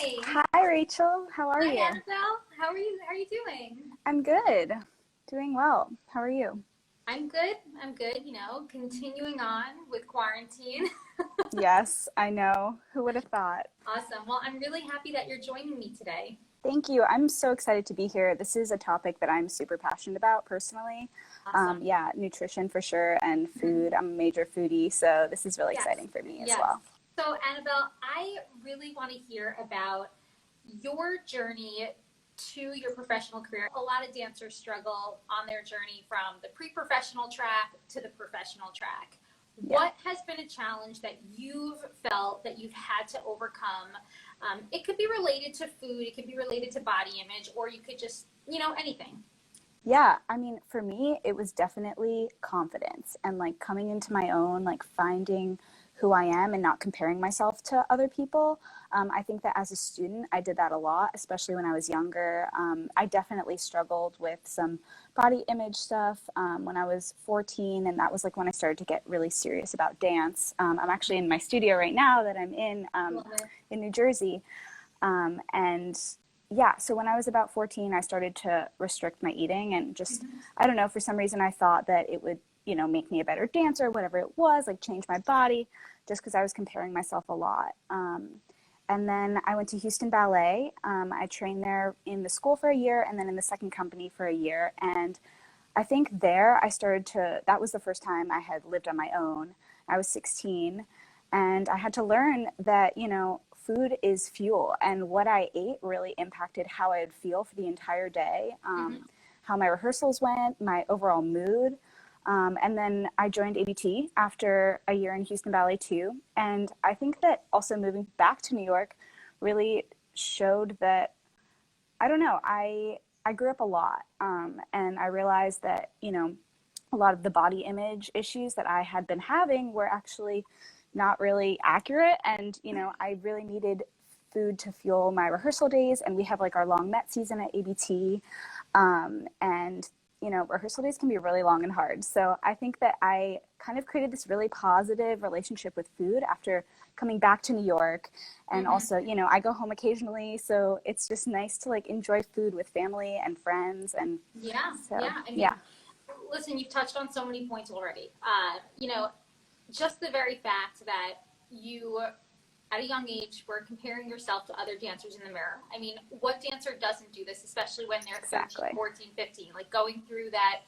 Hi. Hi, Rachel. How are Hi, you? Anabel. How are you? How are you doing? I'm good. Doing well. How are you? I'm good. I'm good. Continuing on with quarantine. Yes, I know. Who would have thought? Awesome. Well, I'm really happy that you're joining me today. Thank you. I'm so excited to be here. This is a topic that I'm super passionate about personally. Awesome. Yeah, nutrition for sure and Mhm. food. I'm a major foodie, so this is really Yes. exciting for me as Yes. well. So, Annabelle, I really want to hear about your journey to your professional career. A lot of dancers struggle on their journey from the pre-professional track to the professional track. Yeah. What has been a challenge that you've felt that you've had to overcome? It could be related to food, it could be related to body image, or you could just, anything. Yeah, I mean, for me, it was definitely confidence and like coming into my own, like finding who I am and not comparing myself to other people. I think that as a student, I did that a lot, especially when I was younger. I definitely struggled with some body image stuff when I was 14, and that was like when I started to get really serious about dance. I'm actually in my studio right now that I'm Love it. in New Jersey. And yeah, so when I was about 14, I started to restrict my eating and just, I don't know, for some reason I thought that it would, make me a better dancer, whatever it was, like change my body, just because I was comparing myself a lot. And then I went to Houston Ballet. I trained there in the school for a year and then in the second company for a year. And I think there I started to, that was the first time I had lived on my own. I was 16 and I had to learn that, food is fuel and what I ate really impacted how I would feel for the entire day, Mhm. how my rehearsals went, my overall mood. And then I joined ABT after a year in Houston Ballet too. And I think that also moving back to New York really showed that I don't know. I grew up a lot, and I realized that a lot of the body image issues that I had been having were actually not really accurate, and I really needed food to fuel my rehearsal days. And we have like our long Met season at ABT, and rehearsal days can be really long and hard. So I think that I kind of created this really positive relationship with food after coming back to New York. And Mhm. also, I go home occasionally. So it's just nice to like enjoy food with family and friends. And Yeah, so, yeah. I yeah, mean, listen, you've touched on so many points already. Just the very fact that you, at a young age, were comparing yourself to other dancers in the mirror. I mean, what dancer doesn't do this, especially when they're 13, exactly. 14, 15, like going through that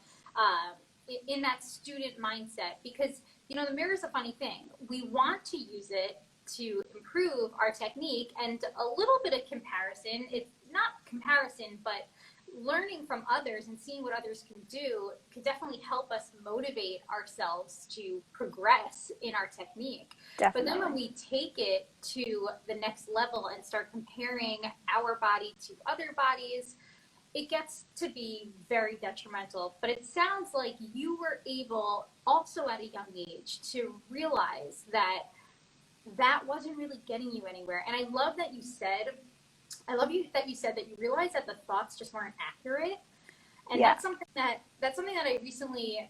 in that student mindset? Because, the mirror is a funny thing. We want to use it to improve our technique and a little bit of comparison. It's not comparison, but learning from others and seeing what others can do can definitely help us motivate ourselves to progress in our technique. But then when Definitely. we take it to the next level and start comparing our body to other bodies, it gets to be very detrimental. But it sounds like you were able also at a young age to realize that that wasn't really getting you anywhere. And I love that you said that you realized that the thoughts just weren't accurate. And Yeah. that's something that I recently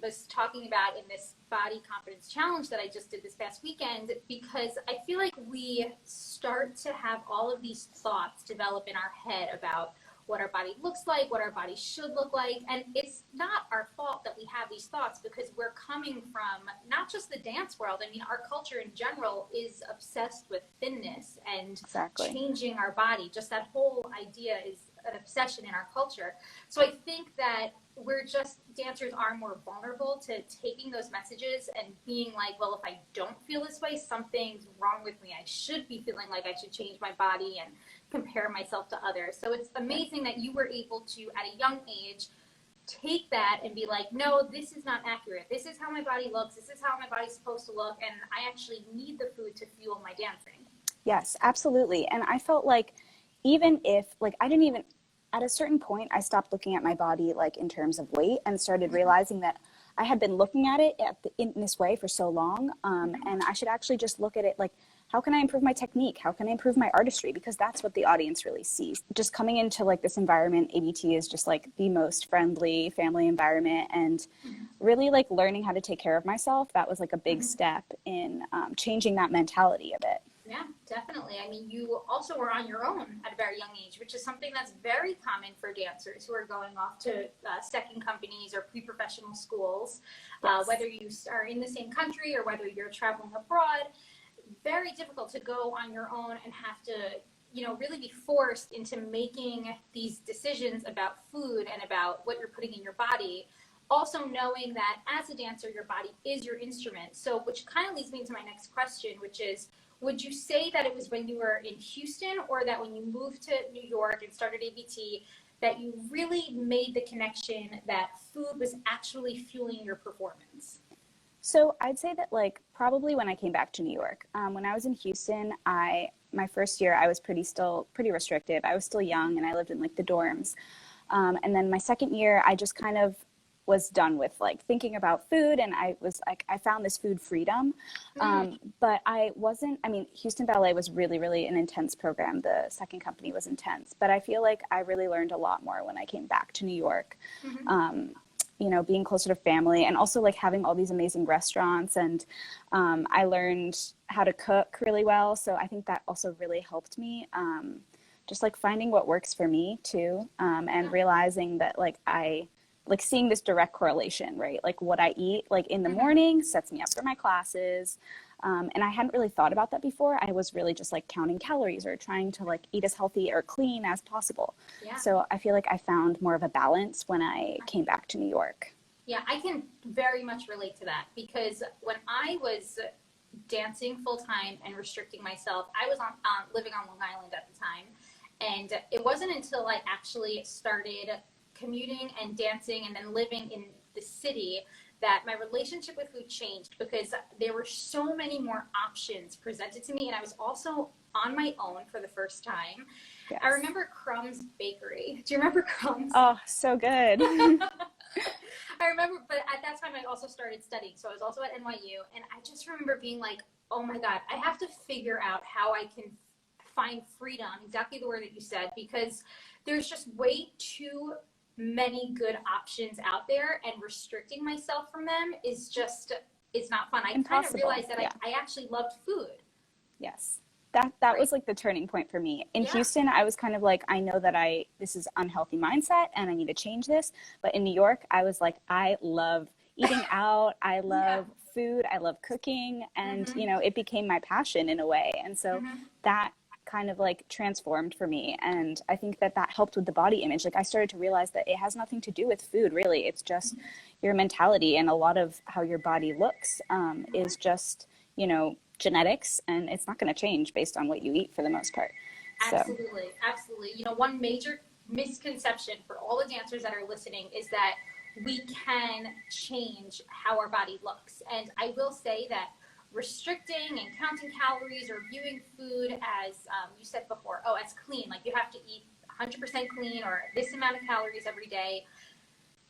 was talking about in this body confidence challenge that I just did this past weekend, because I feel like we start to have all of these thoughts develop in our head about what our body looks like, what our body should look like. And it's not our fault that we have these thoughts, because we're coming from not just the dance world. I mean, our culture in general is obsessed with thinness and Exactly. changing our body. Just that whole idea is an obsession in our culture. So I think that dancers are more vulnerable to taking those messages and being like, well, if I don't feel this way, something's wrong with me. I should be feeling like I should change my body and compare myself to others. So it's amazing that you were able to, at a young age, take that and be like, no, this is not accurate. This is how my body looks. This is how my body's supposed to look. And I actually need the food to fuel my dancing. Yes, absolutely. And I felt like even if like I didn't even at a certain point I stopped looking at my body like in terms of weight and started realizing that I had been looking at it in this way for so long, and I should actually just look at it like, how can I improve my technique? How can I improve my artistry? Because that's what the audience really sees. Just coming into like this environment, ABT is just like the most friendly family environment, and really like learning how to take care of myself. That was like a big step in changing that mentality a bit. Yeah, definitely. I mean, you also were on your own at a very young age, which is something that's very common for dancers who are going off to second companies or pre-professional schools, Yes. whether you are in the same country or whether you're traveling abroad. Very difficult to go on your own and have to, really be forced into making these decisions about food and about what you're putting in your body. Also knowing that as a dancer, your body is your instrument. So, which kind of leads me to my next question, which is, would you say that it was when you were in Houston or that when you moved to New York and started ABT that you really made the connection that food was actually fueling your performance? So I'd say that like probably when I came back to New York, when I was in Houston, my first year I was still pretty restrictive. I was still young and I lived in like the dorms. And then my second year, I just kind of was done with like thinking about food, and I was like, I found this food freedom. But I mean, Houston Ballet was really, really an intense program. The second company was intense, but I feel like I really learned a lot more when I came back to New York. Being closer to family, and also like having all these amazing restaurants, and I learned how to cook really well. So I think that also really helped me, just like finding what works for me too, and realizing that like seeing this direct correlation, right? Like what I eat like in the morning sets me up for my classes. And I hadn't really thought about that before. I was really just like counting calories or trying to like eat as healthy or clean as possible. Yeah. So I feel like I found more of a balance when I came back to New York. Yeah, I can very much relate to that, because when I was dancing full time and restricting myself, I was living on Long Island at the time. And it wasn't until I actually started commuting and dancing and then living in the city that my relationship with food changed, because there were so many more options presented to me, and I was also on my own for the first time. Yes. I remember Crumb's Bakery. Do you remember Crumb's? Oh, so good. I remember, but at that time I also started studying, so I was also at NYU, and I just remember being like, oh my God, I have to figure out how I can find freedom, exactly the word that you said, because there's just way too many good options out there, and restricting myself from them is just, it's not fun. I kind of realized that I actually loved food. Yes. That was like the turning point for me. In Houston, I was kind of like, I know that this is unhealthy mindset and I need to change this. But in New York, I was like, I love eating out. I love food. I love cooking. And, it became my passion in a way. And so that kind of like transformed for me. And I think that helped with the body image. Like I started to realize that it has nothing to do with food, really. It's just your mentality, and a lot of how your body looks is just, genetics, and it's not going to change based on what you eat for the most part. Absolutely. Absolutely. One major misconception for all the dancers that are listening is that we can change how our body looks. And I will say that restricting and counting calories or viewing food as, you said before, as clean, like you have to eat 100% clean or this amount of calories every day,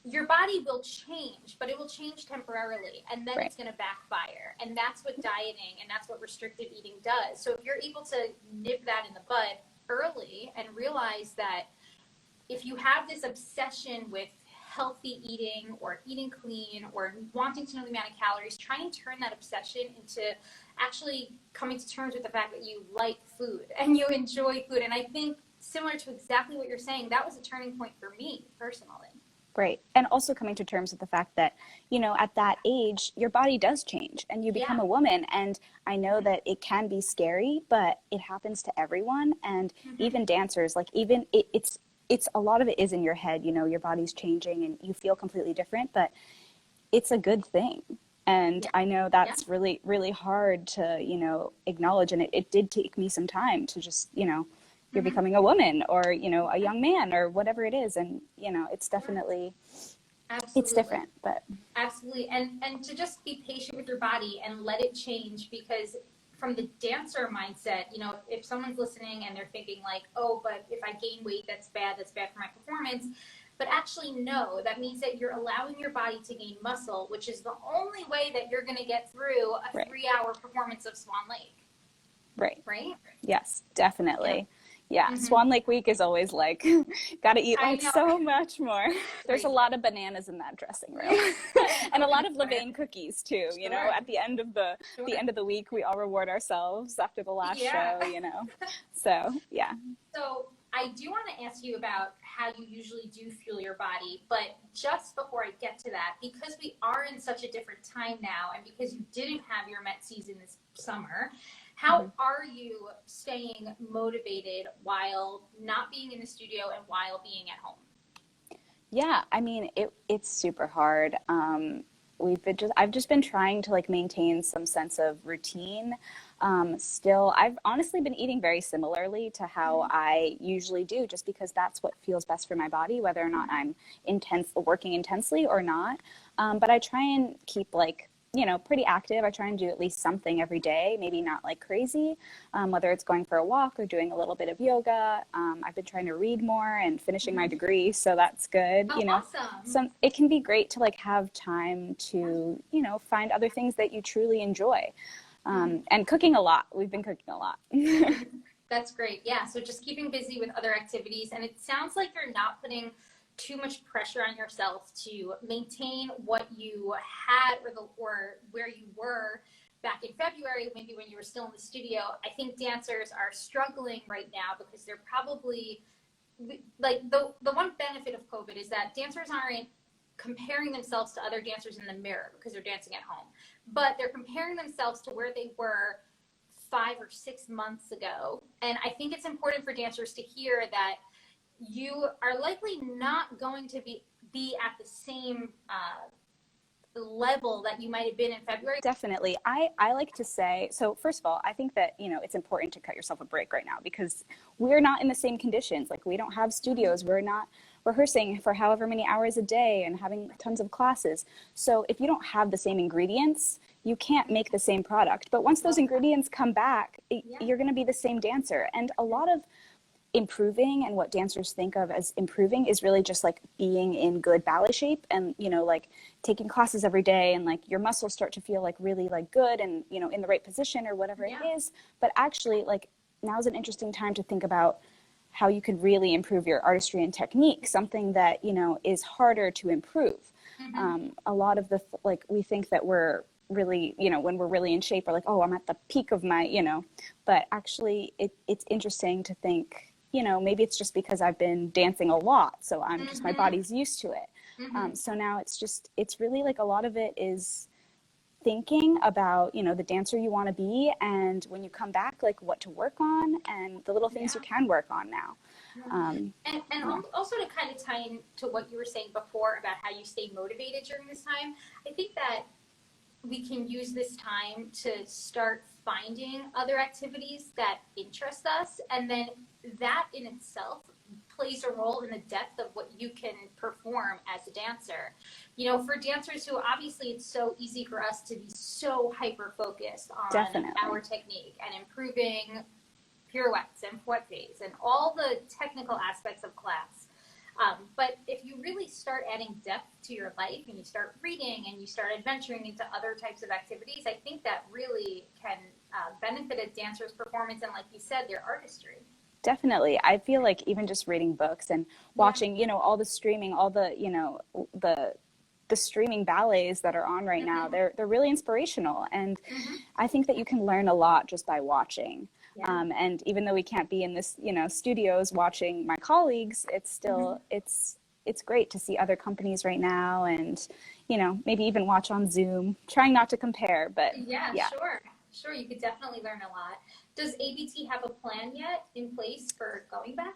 your body will change, but it will change temporarily, and then it's going to backfire. And that's what dieting and that's what restrictive eating does. So if you're able to nip that in the bud early and realize that if you have this obsession with healthy eating or eating clean or wanting to know the amount of calories, try and turn that obsession into actually coming to terms with the fact that you like food and you enjoy food. And I think, similar to exactly what you're saying, that was a turning point for me personally. Right. And also coming to terms with the fact that, at that age, your body does change and you become a woman. And I know that it can be scary, but it happens to everyone. And even dancers, like it's a lot of it is in your head, your body's changing and you feel completely different, but it's a good thing. And I know that's really, really hard to, acknowledge. And it did take me some time to just, you're becoming a woman or, a young man or whatever it is. And, it's definitely, it's different, but. Absolutely. And to just be patient with your body and let it change, because from the dancer mindset, if someone's listening and they're thinking like, oh, but if I gain weight, that's bad for my performance. But actually, no, that means that you're allowing your body to gain muscle, which is the only way that you're going to get through a 3-hour performance of Swan Lake. Right. Right? Yes, definitely. Yeah, Hmm. Swan Lake week is always like, gotta eat I like know. so much more. There's a Crazy. lot of bananas in that dressing room, and a lot of Levain cookies too. You know, Sure. at the end of the Sure. end of the week, we all reward ourselves after the last Yeah. show. You know, so yeah. So I do want to ask you about how you usually do fuel your body, but just before I get to that, because we are in such a different time now, and because you didn't have your Met season this summer, how Mhm. are you staying motivated while not being in the studio and while being at home? Yeah, I mean it's super hard. I've just been trying to like maintain some sense of routine. Still, I've honestly been eating very similarly to how I usually do, just because that's what feels best for my body, whether or not I'm working intensely or not. But I try and keep like, you know, pretty active. I try and do at least something every day, maybe not like crazy, whether it's going for a walk or doing a little bit of yoga. I've been trying to read more and finishing my Mhm. degree, so that's good. Oh, You know, awesome. it can be great to like have time to, you know, find other things that you truly enjoy. Mhm. And cooking a lot. We've been cooking a lot. That's great. Yeah. So just keeping busy with other activities. And it sounds like you're not putting too much pressure on yourself to maintain what you had or where you were back in February, maybe when you were still in the studio. I think dancers are struggling right now because they're probably like the one benefit of COVID is that dancers aren't comparing themselves to other dancers in the mirror because they're dancing at home, but they're comparing themselves to where they were 5 or 6 months ago. And I think it's important for dancers to hear that you are likely not going to be at the same level that you might have been in February. Definitely. I like to say, so first of all, I think that, you know, it's important to cut yourself a break right now because we're not in the same conditions. Like we don't have studios. We're not rehearsing for however many hours a day and having tons of classes. So if you don't have the same ingredients, you can't make the same product. But once those ingredients come back, Yeah. you're going to be the same dancer. And a lot of improving and what dancers think of as improving is really just like being in good ballet shape and, you know, like taking classes every day and like your muscles start to feel like really like good and, you know, in the right position or whatever it Yeah. is. But actually, like, now is an interesting time to think about how you could really improve your artistry and technique, something that, you know, is harder to improve. Mm-hmm. A lot of like, we think that we're really, you know, when we're really in shape, we're like, oh, I'm at the peak of my, you know, but actually it's interesting to think, you know, maybe it's just because I've been dancing a lot, so I'm just, my Mm-hmm. body's used to it. Mm-hmm. So now it's really like a lot of it is thinking about, you know, the dancer you want to be, and when you come back, like what to work on and the little things you Yeah. can work on now. And Yeah. also to kind of tie into what you were saying before about how you stay motivated during this time, I think that we can use this time to start finding other activities that interest us, and then that in itself plays a role in the depth of what you can perform as a dancer. You know, for dancers who obviously it's so easy for us to be so hyper focused on Definitely. our technique and improving pirouettes and fouettes and all the technical aspects of class. But if you really start adding depth to your life and you start reading and you start adventuring into other types of activities, I think that really can benefit a dancer's performance and, like you said, their artistry. Definitely. I feel like even just reading books and Yeah. watching, you know, all the streaming, all the, you know, the streaming ballets that are on right now, Mm-hmm. they're really inspirational. And Mm-hmm. I think that you can learn a lot just by watching. Yeah. And even though we can't be in this, you know, studios watching my colleagues, it's Mm-hmm. still, it's great to see other companies right now and, you know, maybe even watch on Zoom, trying not to compare, but Yeah, yeah. sure. Sure, you could definitely learn a lot. Does ABT have a plan yet in place for going back?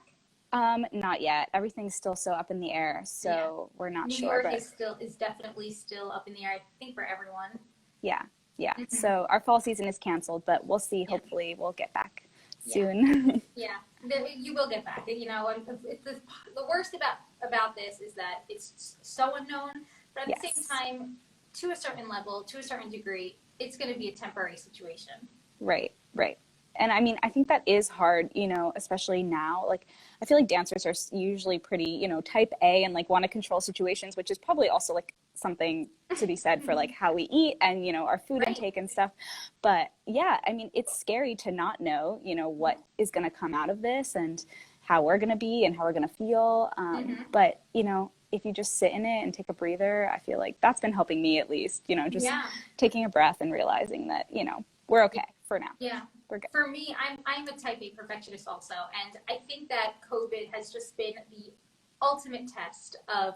Not yet. Everything's still so up in the air, Yeah. so we're not New sure, York but is definitely still up in the air, I think, for everyone. yeah, yeah. Mm-hmm. So our fall season is canceled, but we'll see. Yeah. Hopefully we'll get back Yeah. soon. Yeah, you will get back. You know, the worst about this is that it's so unknown, but at the same Yes. time, to a certain level, to a certain degree, it's going to be a temporary situation. Right, right. And I mean, I think that is hard, you know, especially now. Like, I feel like dancers are usually pretty, you know, type A and like want to control situations, which is probably also like something to be said for like how we eat and, you know, our food Right. intake and stuff. But yeah, I mean, it's scary to not know, you know, what is going to come out of this and how we're going to be and how we're going to feel. But, you know, if you just sit in it and take a breather, I feel like that's been helping me at least, you know, just Yeah. taking a breath and realizing that, you know, we're okay for now. Yeah. We're good. For me, I'm a type A perfectionist also, and I think that COVID has just been the ultimate test of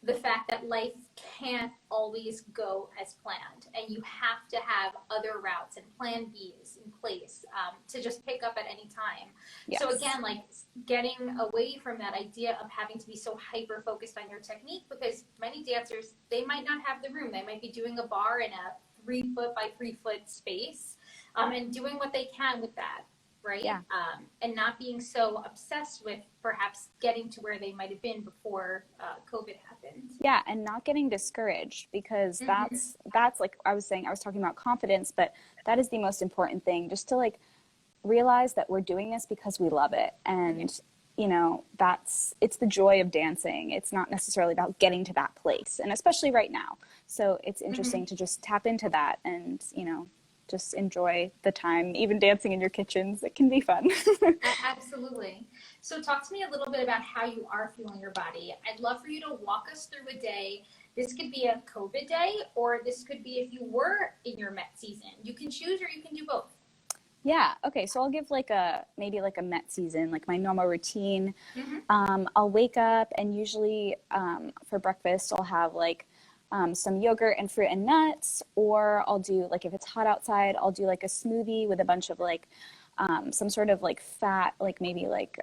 the fact that life can't always go as planned, and you have to have other routes and plan Bs in place to just pick up at any time. Yes. So again, like getting away from that idea of having to be so hyper focused on your technique, because many dancers, they might not have the room. They might be doing a bar in a 3 foot by 3 foot space, and doing what they can with that. Right? Yeah. And not being so obsessed with perhaps getting to where they might have been before COVID happened. Yeah, and not getting discouraged, because that's like I was saying, I was talking about confidence, but that is the most important thing, just to like realize that we're doing this because we love it. And you know, it's the joy of dancing. It's not necessarily about getting to that place, and especially right now. So it's interesting to just tap into that and, you know, just enjoy the time, even dancing in your kitchens. It can be fun. Absolutely. So talk to me a little bit about how you are feeling your body. I'd love for you to walk us through a day. This could be a COVID day, or this could be if you were in your Met season. You can choose, or you can do both. Yeah. Okay. So I'll give like maybe like a Met season, like my normal routine. I'll wake up and usually for breakfast, I'll have like some yogurt and fruit and nuts, or I'll do like, if it's hot outside, I'll do like a smoothie with a bunch of like some sort of like fat, like maybe like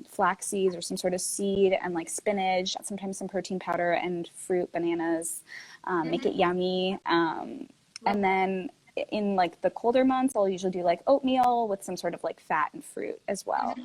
flax seeds or some sort of seed, and like spinach, sometimes some protein powder and fruit, bananas, make it yummy. And then in like the colder months, I'll usually do like oatmeal with some sort of like fat and fruit as well.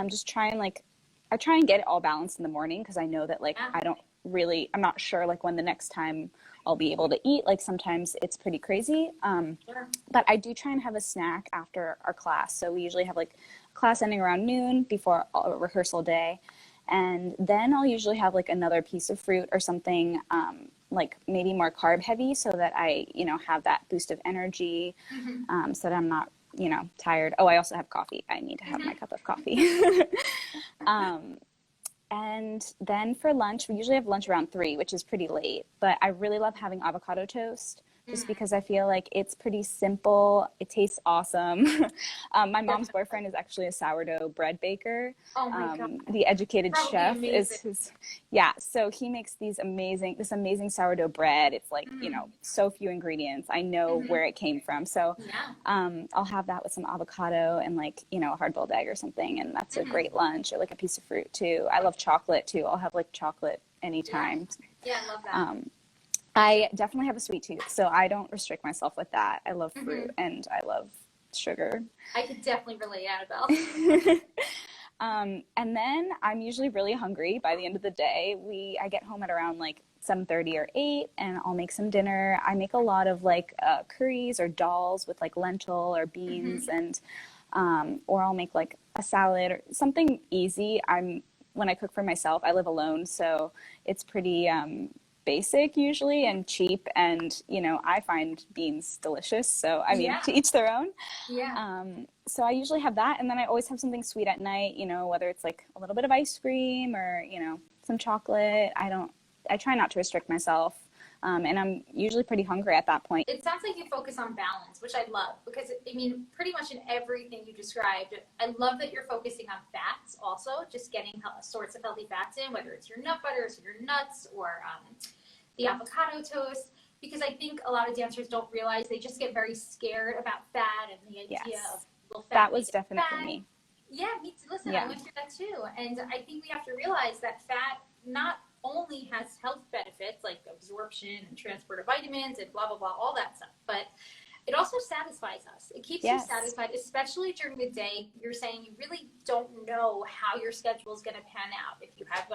Just try and like, I try and get it all balanced in the morning, because I know that like I'm not sure like when the next time I'll be able to eat. Like sometimes it's pretty crazy. But I do try and have a snack after our class. So we usually have like class ending around noon before a rehearsal day. And then I'll usually have like another piece of fruit or something, like maybe more carb heavy, so that I, you know, have that boost of energy, so that I'm not, you know, tired. Oh, I also have coffee. I need to have my cup of coffee. And then for lunch, we usually have lunch around 3, which is pretty late, but I really love having avocado toast, just because I feel like it's pretty simple. It tastes awesome. My mom's boyfriend is actually a sourdough bread baker. Oh my God. The educated Probably chef amazing. is his, yeah. So he makes this amazing sourdough bread. It's like, you know, so few ingredients. I know where it came from. So, I'll have that with some avocado and like, you know, a hard-boiled egg or something. And that's a great lunch, or like a piece of fruit too. I love chocolate too. I'll have like chocolate anytime. Yeah, I love that. I definitely have a sweet tooth, so I don't restrict myself with that. I love fruit and I love sugar. I could definitely relate, Anabel. And then I'm usually really hungry by the end of the day. I get home at around like 7:30 or 8, and I'll make some dinner. I make a lot of like curries or dals with like lentil or beans, and or I'll make like a salad or something easy. When I cook for myself, I live alone, so it's pretty basic usually and cheap, and you know, I find beans delicious, so I mean, to each their own. So I usually have that, and then I always have something sweet at night, you know, whether it's like a little bit of ice cream or, you know, some chocolate. I try not to restrict myself, and I'm usually pretty hungry at that point. It sounds like you focus on balance, which I love, because I mean, pretty much in everything you described, I love that you're focusing on fats also, just getting sorts of healthy fats in, whether it's your nut butters or your nuts or the avocado toast, because I think a lot of dancers don't realize, they just get very scared about fat and the idea of little fat. That was definitely fat. Me. Yeah, me too. Listen, I went through that too, and I think we have to realize that fat not only has health benefits like absorption and transport of vitamins and blah blah blah, all that stuff, but it also satisfies us. It keeps you satisfied, especially during the day. You're saying you really don't know how your schedule is going to pan out, if you have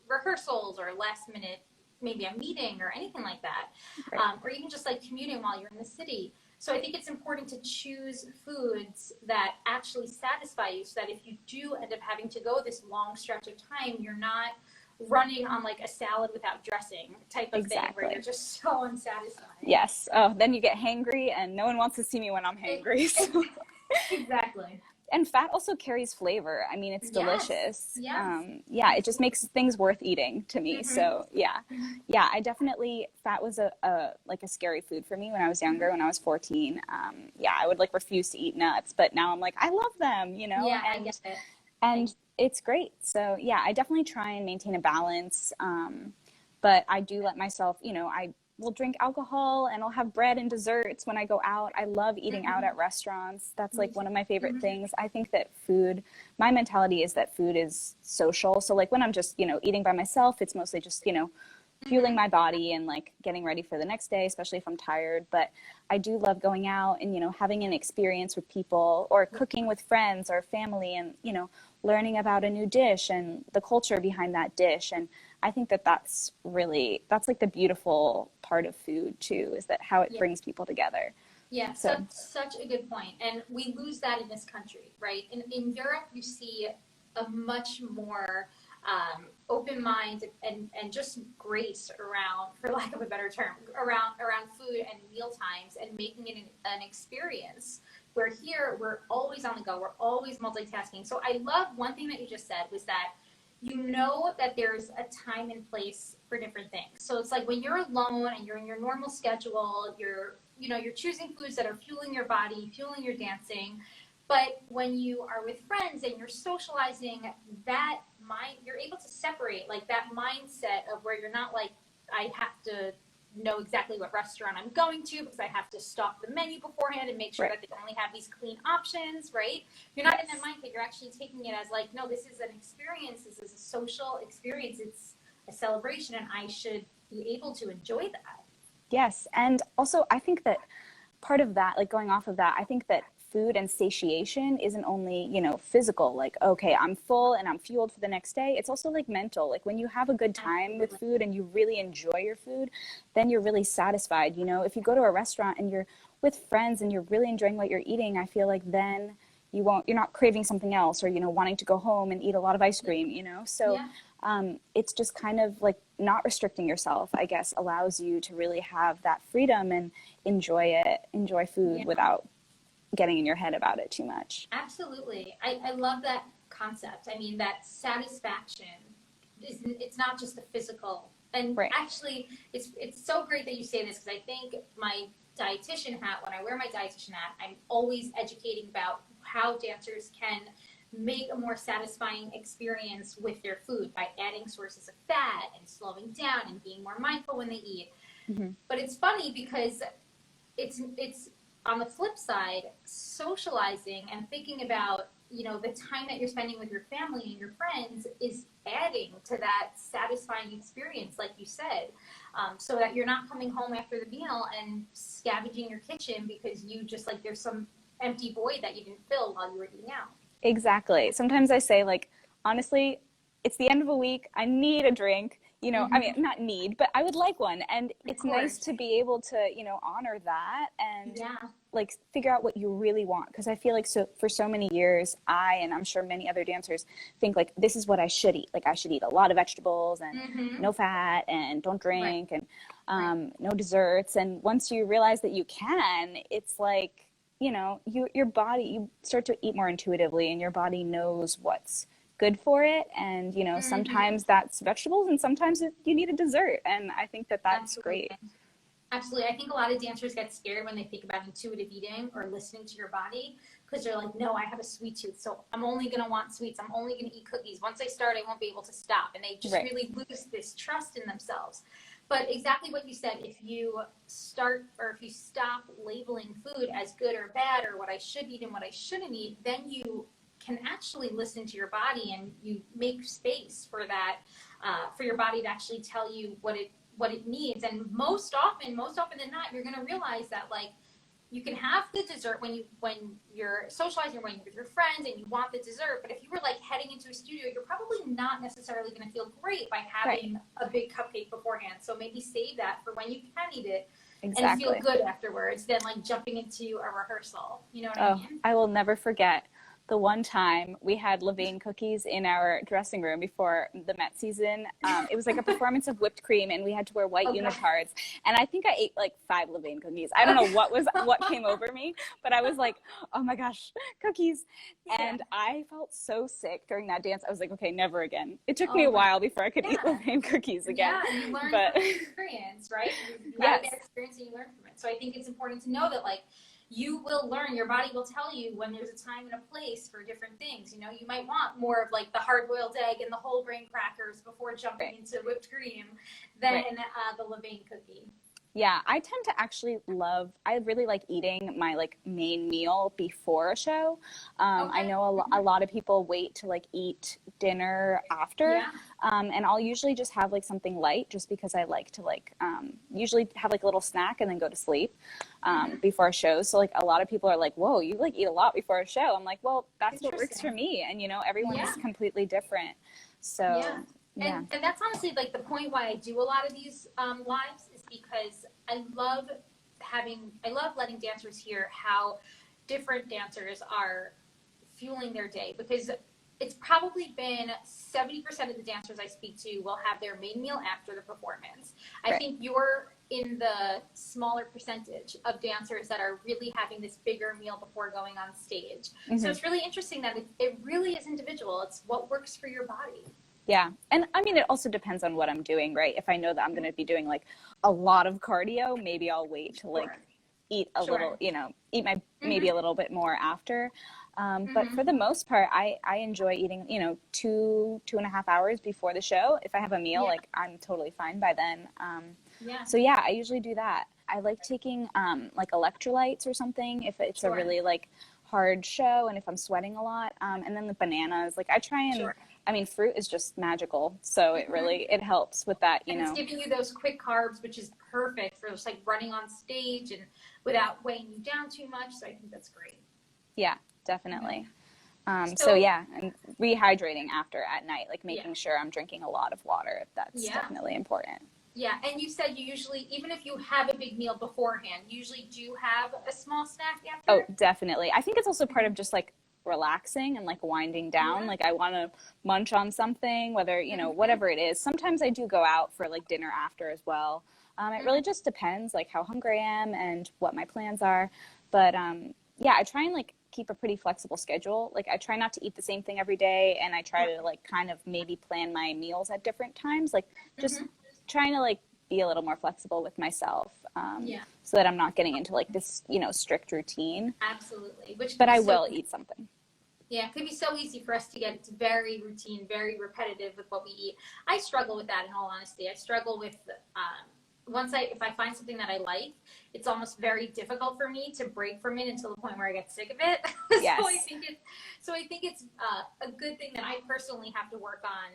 rehearsals or last minute, maybe a meeting or anything like that, or even just like commuting while you're in the city. So I think it's important to choose foods that actually satisfy you, so that if you do end up having to go this long stretch of time, you're not running on like a salad without dressing type of thing where you're just so unsatisfied. Yes. Oh, then you get hangry and no one wants to see me when I'm hangry. So. Exactly. And fat also carries flavor. I mean, it's delicious. Yes. Yeah, it just makes things worth eating to me. So yeah, I definitely, fat was a like a scary food for me when I was younger, when I was 14. Yeah, I would like refuse to eat nuts, but now I'm like, I love them, you know? Yeah, I get it. And it's great. So yeah, I definitely try and maintain a balance. But I do let myself, you know, I will drink alcohol and I'll have bread and desserts when I go out. I love eating out at restaurants. That's like one of my favorite things. I think that food, my mentality is that food is social. So like when I'm just, you know, eating by myself, it's mostly just, you know, fueling my body and like getting ready for the next day, especially if I'm tired. But I do love going out and, you know, having an experience with people or cooking with friends or family and, you know, learning about a new dish and the culture behind that dish. And I think that that's like the beautiful part of food too, is that how it brings people together. Yeah, so such a good point. And we lose that in this country, right? In Europe, you see a much more open mind and just grace around, for lack of a better term, around food and meal times and making it an experience. Where here, we're always on the go. We're always multitasking. So I love one thing that you just said was that you know that there's a time and place for different things. So it's like when you're alone and you're in your normal schedule, you're choosing foods that are fueling your body, fueling your dancing. But when you are with friends and you're socializing, that you're able to separate like that mindset of where you're not like, I have to know exactly what restaurant I'm going to because I have to stalk the menu beforehand and make sure that they only have these clean options, right? You're not in that mindset. You're actually taking it as like, no, this is an experience. This is a social experience. It's a celebration, and I should be able to enjoy that. Yes. And also, I think that part of that, like going off of that, I think that food and satiation isn't only, you know, physical, like, okay, I'm full and I'm fueled for the next day. It's also like mental. Like when you have a good time with food and you really enjoy your food, then you're really satisfied. You know, if you go to a restaurant and you're with friends and you're really enjoying what you're eating, I feel like then you're not craving something else or, you know, wanting to go home and eat a lot of ice cream, you know? So it's just kind of like not restricting yourself, I guess, allows you to really have that freedom and enjoy food without getting in your head about it too much. Absolutely. I love that concept. I mean, that satisfaction, it's not just the physical. And actually, it's so great that you say this, because I think my dietitian hat, when I wear my dietitian hat, I'm always educating about how dancers can make a more satisfying experience with their food by adding sources of fat and slowing down and being more mindful when they eat. But it's funny because it's on the flip side, socializing and thinking about, you know, the time that you're spending with your family and your friends is adding to that satisfying experience, like you said, so that you're not coming home after the meal and scavenging your kitchen because you just like there's some empty void that you didn't fill while you were eating out. Exactly. Sometimes I say, like, honestly, it's the end of a week. I need a drink. You know, I mean, not need, but I would like one. And it's nice to be able to, you know, honor that and like figure out what you really want. Because I feel like for so many years, and I'm sure many other dancers think like, this is what I should eat. Like I should eat a lot of vegetables and no fat and don't drink and no desserts. And once you realize that you can, it's like, you know, your body, you start to eat more intuitively and your body knows what's good for it. And, you know, sometimes that's vegetables and sometimes you need a dessert. And I think that that's great. Absolutely. I think a lot of dancers get scared when they think about intuitive eating or listening to your body because they're like, no, I have a sweet tooth, so I'm only going to want sweets. I'm only going to eat cookies. Once I start, I won't be able to stop. And they just really lose this trust in themselves. But exactly what you said, if you start or if you stop labeling food as good or bad or what I should eat and what I shouldn't eat, then you can actually listen to your body and you make space for that, for your body to actually tell you what it needs. And most often than not, you're going to realize that like you can have the dessert when you're socializing, when you're with your friends and you want the dessert. But if you were like heading into a studio, you're probably not necessarily going to feel great by having a big cupcake beforehand. So maybe save that for when you can eat it. and feel exactly. good afterwards than like jumping into a rehearsal. You know what I Oh, mean? I will never forget the one time we had Levain cookies in our dressing room before the Met season. It was like a performance of whipped cream, and we had to wear white Oh god. unitards. And I think I ate like 5 Levain cookies. I don't know what came over me, but I was like, oh my gosh, cookies. Yeah. And I felt so sick during that dance. I was like, okay, never again. It took me Oh a my. while before I could eat Yeah. Levain cookies again. Yeah, you learn But from the experience, right? You had a bad yes, experience and you learn from it. So I think it's important to know that like you will learn, your body will tell you when there's a time and a place for different things. You know, you might want more of like the hard boiled egg and the whole grain crackers before jumping right, into whipped cream than right. the Levain cookie. Yeah, I tend to actually I really like eating my like main meal before a show. I Okay. know a lot of people wait to like eat dinner after. Yeah. And I'll usually just have like something light just because I like to like usually have like a little snack and then go to sleep before a show. So like a lot of people are like, whoa, you like eat a lot before a show. I'm like, well, that's what works for Interesting. me. And you know, everyone Yeah. is completely different. Yeah. So yeah. And that's honestly like the point why I do a lot of these lives is because I love letting dancers hear how different dancers are fueling their day, because it's probably been 70% of the dancers I speak to will have their main meal after the performance. I Right. think you're in the smaller percentage of dancers that are really having this bigger meal before going on stage. So Hmm. it's really interesting that it really is individual. It's what works for your body. Yeah. And I mean, it also depends on what I'm doing, right? If I know that I'm going to be doing like a lot of cardio, maybe I'll wait to like Sure. eat a Sure. little, eat my maybe Mm-hmm. a little bit more after. But Mm-hmm. for the most part, I enjoy eating, 2.5 hours before the show. If I have a meal, Yeah. like I'm totally fine by then. Yeah. So yeah, I usually do that. I like taking like electrolytes or something if it's a Sure. really like hard show and if I'm sweating a lot. And then the bananas, like I try and, Sure. I mean, fruit is just magical. So Mm-hmm. it helps with that, And it's giving you those quick carbs, which is perfect for just like running on stage and without weighing you down too much. So I think that's great. Yeah, Mm-hmm. definitely. So So yeah, and rehydrating after at night, like yeah. making sure I'm drinking a lot of water. That's Yeah. definitely important. Yeah. And you said you usually, even if you have a big meal beforehand, you usually do have a small snack Oh, after. definitely. I think it's also part Mm-hmm. of just like relaxing and like winding down. Yeah. Like I want to munch on something, whether, Mm-hmm. whatever it is. Sometimes I do go out for like dinner after as well. It Mm-hmm. really just depends like how hungry I am and what my plans are. But yeah, I try and like keep a pretty flexible schedule. Like I try not to eat the same thing every day, and I try to like kind of maybe plan my meals at different times. Like just Mm-hmm. trying to like be a little more flexible with myself, Yeah. so that I'm not getting into like this, strict routine. Absolutely. Which can But be I so will eat something. Yeah, it could be so easy for us to get it's very routine, very repetitive with what we eat. I struggle with that in all honesty. I struggle with if I find something that I like, it's almost very difficult for me to break from it until the point where I get sick of it. so I Yes, think it, I think it's a good thing that I personally have to work on,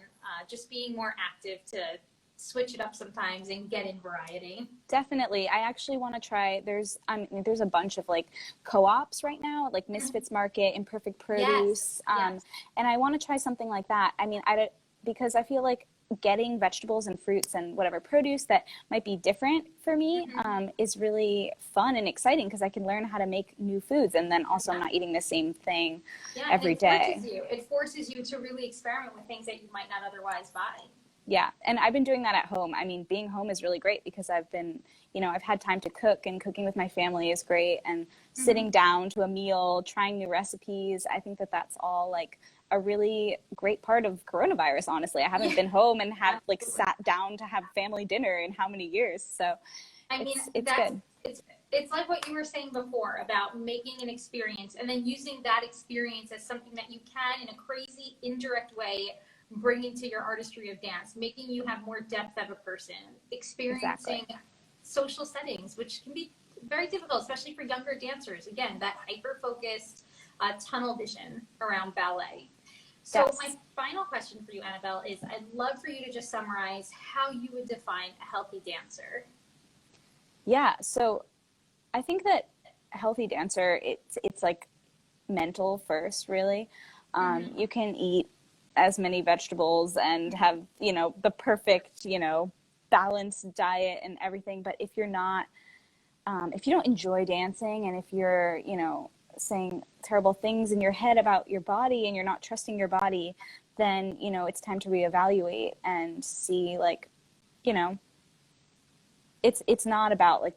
just being more active to switch it up sometimes and get in variety. definitely. I actually want to try. There's a bunch of like co-ops right now, like Mhm. Misfits Market, Imperfect Yes, Produce, yes. and I want to try something like that. I mean, I don't, because I feel like getting vegetables and fruits and whatever produce that might be different for me Hmm. is really fun and exciting because I can learn how to make new foods, and then also I'm Yeah. not eating the same thing Yeah, and every it forces day. you. It forces you to really experiment with things that you might not otherwise buy. Yeah, and I've been doing that at home. I mean, being home is really great because I've had time to cook, and cooking with my family is great. And Hmm. sitting down to a meal, trying new recipes, I think that that's all like a really great part of coronavirus, honestly. I haven't Yeah, been home and have like absolutely. sat down to have family dinner in how many years. So I mean, it's good. it's like what you were saying before about making an experience and then using that experience as something that you can, in a crazy indirect way, bring into your artistry of dance, making you have more depth of a person, Exactly. experiencing social settings, which can be very difficult, especially for younger dancers. Again, that hyper focused tunnel vision around ballet. So my Yes. final question for you, Anabel, is I'd love for you to just summarize how you would define a healthy dancer. Yeah. So I think that a healthy dancer, it's like mental first, really. Mm-hmm. You can eat as many vegetables and have, the perfect, balanced diet and everything. But if you're not if you don't enjoy dancing, and if you're, you know, saying terrible things in your head about your body and you're not trusting your body, then, you know, it's time to reevaluate and see, like, you know, it's not about like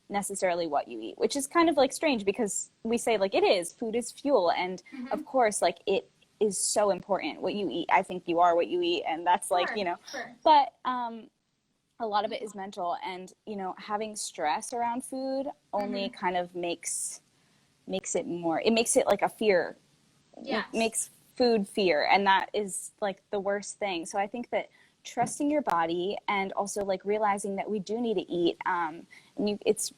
necessarily what you eat, which is kind of like strange because we say like it is, food is fuel, and of course like it is so important what you eat. I think you are what you eat, and that's like, you know, but a lot of it is mental, and you know, having stress around food only kind of makes it more, it makes it like a fear. Makes food fear, and that is like the worst thing. So I think that trusting your body, and also like realizing that we do need to eat, and it's,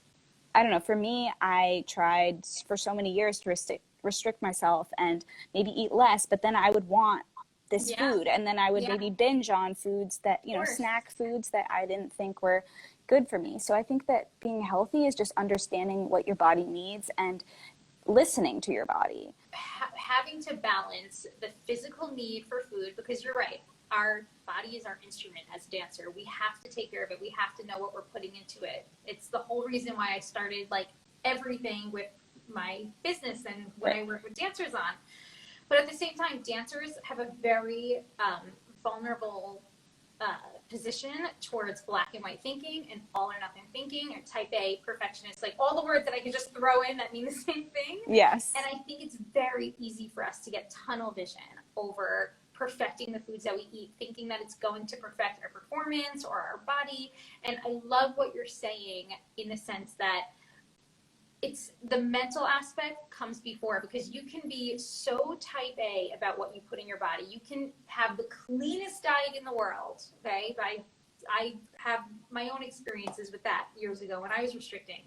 I don't know, for me, I tried for so many years to restrict myself and maybe eat less, but then I would want this food, and then I would maybe binge on foods that, you know, snack foods that I didn't think were good for me. So I think that being healthy is just understanding what your body needs and listening to your body. Having to balance the physical need for food, because you're right, our body is our instrument as a dancer. We have to take care of it. We have to know what we're putting into it. It's the whole reason why I started like everything with my business and what I work with dancers on. But at the same time, dancers have a very vulnerable position towards black and white thinking and all or nothing thinking, or type A, perfectionist, like all the words that I can just throw in that mean the same thing. Yes. And I think it's very easy for us to get tunnel vision over perfecting the foods that we eat, thinking that it's going to perfect our performance or our body. And I love what you're saying in the sense that it's the mental aspect comes before, because you can be so type A about what you put in your body. You can have the cleanest diet in the world, okay? I have my own experiences with that years ago when I was restricting.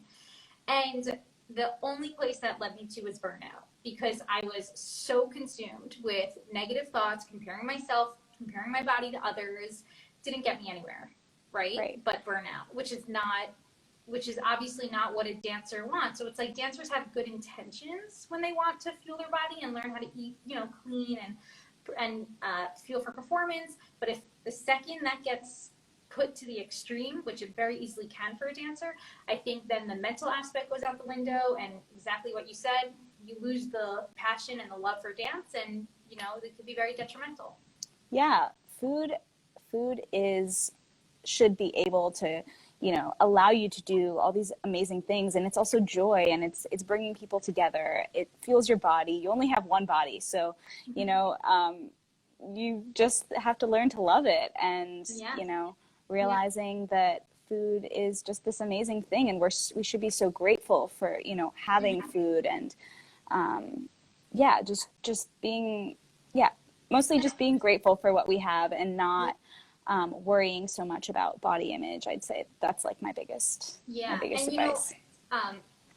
And the only place that led me to was burnout, because I was so consumed with negative thoughts, comparing myself, comparing my body to others, didn't get me anywhere, right? But burnout, which is obviously not what a dancer wants. So it's like dancers have good intentions when they want to fuel their body and learn how to eat, you know, clean and fuel for performance. But if the second that gets put to the extreme, which it very easily can for a dancer, I think then the mental aspect goes out the window, and exactly what you said, you lose the passion and the love for dance, and you know, it could be very detrimental. Yeah, food should be able to, you know, allow you to do all these amazing things, and it's also joy, and it's bringing people together. It fuels your body. You only have one body, so you know, you just have to learn to love it, and you know, realizing that food is just this amazing thing, and we should be so grateful for, you know, having food, and just being mostly just being grateful for what we have, and not worrying so much about body image. I'd say that's like my biggest advice. You know,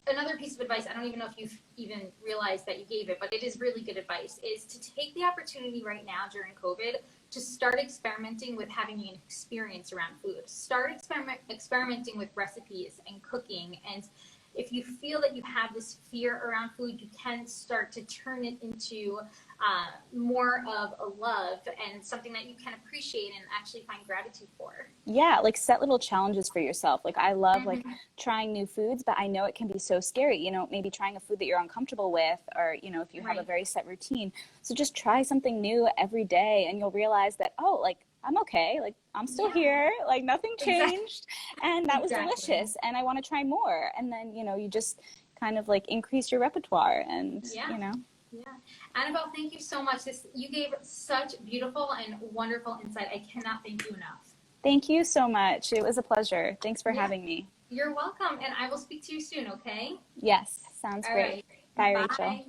another piece of advice, I don't even know if you've even realized that you gave it, but it is really good advice, is to take the opportunity right now during COVID to start experimenting with having an experience around food. Start experimenting with recipes and cooking. And if you feel that you have this fear around food, you can start to turn it into more of a love and something that you can appreciate and actually find gratitude for. Yeah, like set little challenges for yourself. Like I love like trying new foods, but I know it can be so scary, you know, maybe trying a food that you're uncomfortable with, or, you know, if you have a very set routine. So just try something new every day, and you'll realize that, oh, like I'm okay, like I'm still here, like nothing changed, and that was delicious, and I want to try more. And then, you know, you just kind of like increase your repertoire, and you know. Yeah. Anabel, thank you so much. You gave such beautiful and wonderful insight. I cannot thank you enough. Thank you so much. It was a pleasure. Thanks for having me. You're welcome. And I will speak to you soon, okay? Yes, sounds great. Right. Bye, Rachel.